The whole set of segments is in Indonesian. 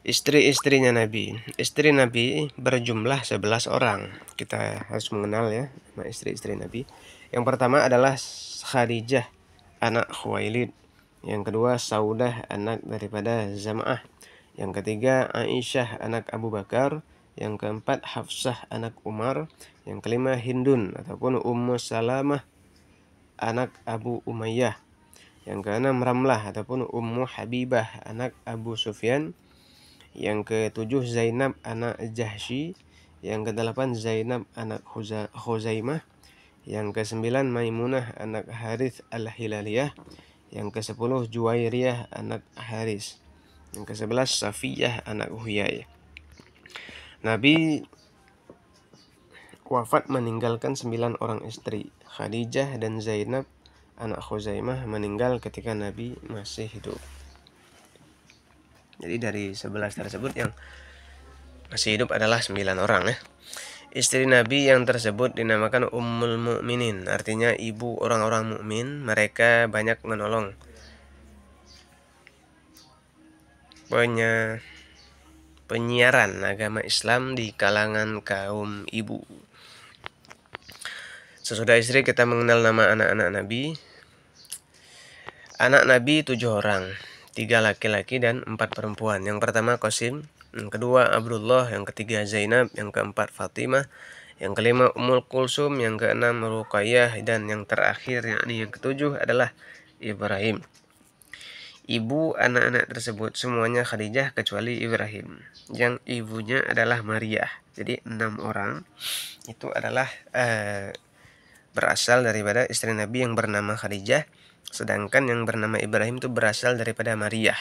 Istri-istrinya Nabi. Istri Nabi berjumlah 11 orang. Kita harus mengenal ya nama istri-istri Nabi. Yang pertama adalah Khadijah anak Khuwailid. Yang kedua Saudah anak daripada Zam'ah. Yang ketiga Aisyah anak Abu Bakar. Yang keempat Hafsah anak Umar. Yang kelima Hindun ataupun Ummu Salamah anak Abu Umayyah. Yang keenam Ramlah ataupun Ummu Habibah anak Abu Sufyan. Yang ketujuh Zainab anak Jahsy. Yang kedelapan Zainab anak Khuzaimah. Yang kesembilan Maimunah anak Harith al-Hilaliyah. Yang kesepuluh Juwairiyah anak Haris. Yang kesebelas Safiyah anak Huyai. Nabi wafat meninggalkan 9 orang istri. Khadijah dan Zainab anak Khuzaimah meninggal ketika Nabi masih hidup. Jadi dari 11 tersebut yang masih hidup adalah 9 orang ya. Istri Nabi yang tersebut dinamakan Ummul Mukminin, artinya ibu orang-orang mukmin. Mereka banyak menolong penyiaran agama Islam di kalangan kaum ibu. Sesudah istri kita mengenal nama anak-anak Nabi. Anak Nabi 7 orang, 3 laki-laki dan 4 perempuan. Yang pertama Qasim, yang kedua Abdullah, yang ketiga Zainab, yang keempat Fatimah, yang kelima Ummul Kulsum, yang keenam Ruqayyah, dan yang terakhir yakni yang ketujuh adalah Ibrahim. Ibu anak-anak tersebut semuanya Khadijah kecuali Ibrahim, yang ibunya adalah Maria. Jadi 6 orang itu adalah berasal daripada istri Nabi yang bernama Khadijah, sedangkan yang bernama Ibrahim itu berasal daripada Maria,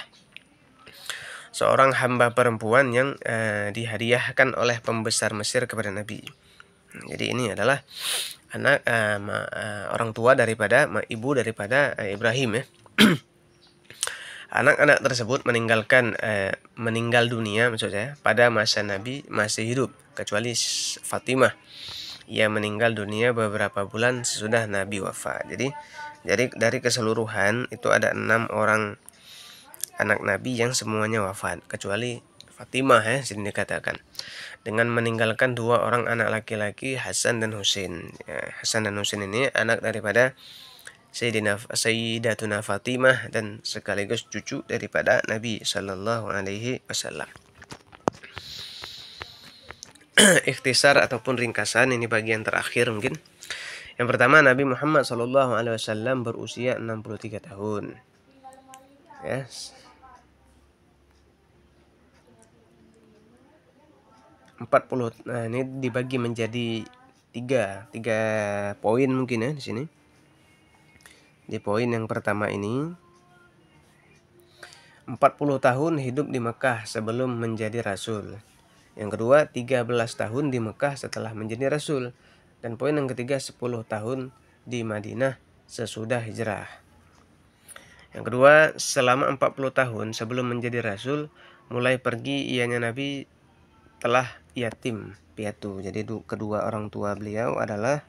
seorang hamba perempuan yang dihadiahkan oleh pembesar Mesir kepada Nabi. Jadi ini adalah anak orang tua daripada ibu daripada Ibrahim ya. Anak-anak tersebut meninggal dunia maksudnya pada masa Nabi masih hidup, kecuali Fatimah. Ia meninggal dunia beberapa bulan sesudah Nabi wafat. Jadi dari keseluruhan itu ada 6 orang anak Nabi yang semuanya wafat, kecuali Fatimah ya sini dikatakan, dengan meninggalkan 2 orang anak laki-laki, Hasan dan Husain. Ya, Hasan dan Husain ini anak daripada Sayyidatuna Fatimah dan sekaligus cucu daripada Nabi Sallallahu Alaihi Wasallam. Ikhtisar ataupun ringkasan ini bagian terakhir mungkin. Yang pertama Nabi Muhammad Sallallahu Alaihi Wasallam berusia 63 tahun. Ya. Nah, ini dibagi menjadi tiga poin mungkin ya di sini. Di poin yang pertama ini 40 tahun hidup di Mekah sebelum menjadi rasul. Yang kedua 13 tahun di Mekah setelah menjadi rasul. Dan poin yang ketiga 10 tahun di Madinah sesudah hijrah. Yang kedua, selama 40 tahun sebelum menjadi rasul, mulai pergi ianya Nabi telah yatim piatu. Jadi kedua orang tua beliau adalah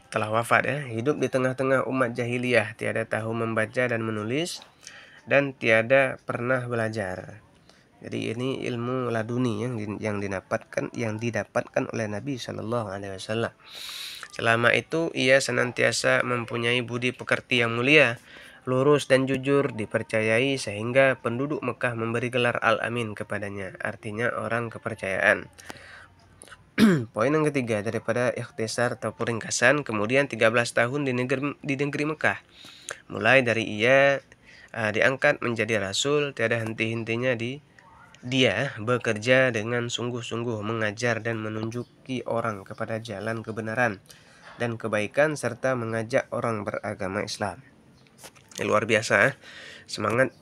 telah wafat ya. Hidup di tengah-tengah umat jahiliyah, tiada tahu membaca dan menulis dan tiada pernah belajar. Jadi ini ilmu laduni yang didapatkan oleh Nabi Shallallahu Alaihi Wasallam. Selama itu ia senantiasa mempunyai budi pekerti yang mulia, lurus dan jujur, dipercayai sehingga penduduk Mekah memberi gelar Al-Amin kepadanya, artinya orang kepercayaan. Poin yang ketiga daripada ikhtisar atau ringkasan, kemudian 13 tahun di negeri Mekah. Mulai dari ia diangkat menjadi rasul, tiada henti-hentinya dia bekerja dengan sungguh-sungguh mengajar dan menunjuki orang kepada jalan kebenaran dan kebaikan serta mengajak orang beragama Islam. Ini luar biasa semangat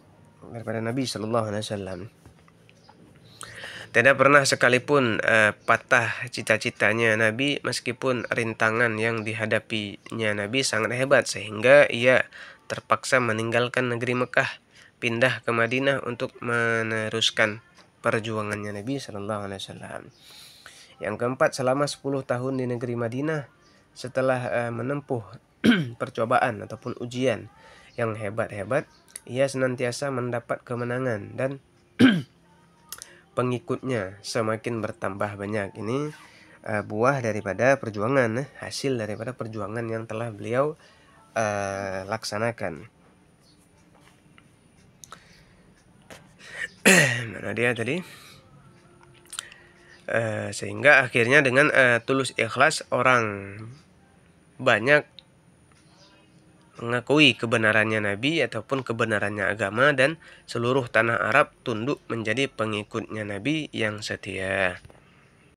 daripada Nabi Sallallahu Alaihi Wasallam. Tidak pernah sekalipun patah cita-citanya Nabi meskipun rintangan yang dihadapinya Nabi sangat hebat sehingga ia terpaksa meninggalkan negeri Mekah, pindah ke Madinah untuk meneruskan perjuangannya Nabi Sallallahu Alaihi Wasallam. Yang keempat, selama 10 tahun di negeri Madinah setelah menempuh percobaan ataupun ujian yang hebat-hebat, ia senantiasa mendapat kemenangan dan pengikutnya semakin bertambah banyak. Ini buah daripada perjuangan, hasil daripada perjuangan yang telah beliau laksanakan. Mana dia tadi? Sehingga akhirnya dengan tulus ikhlas orang banyak mengakui kebenarannya Nabi ataupun kebenarannya agama, dan seluruh tanah Arab tunduk menjadi pengikutnya Nabi yang setia.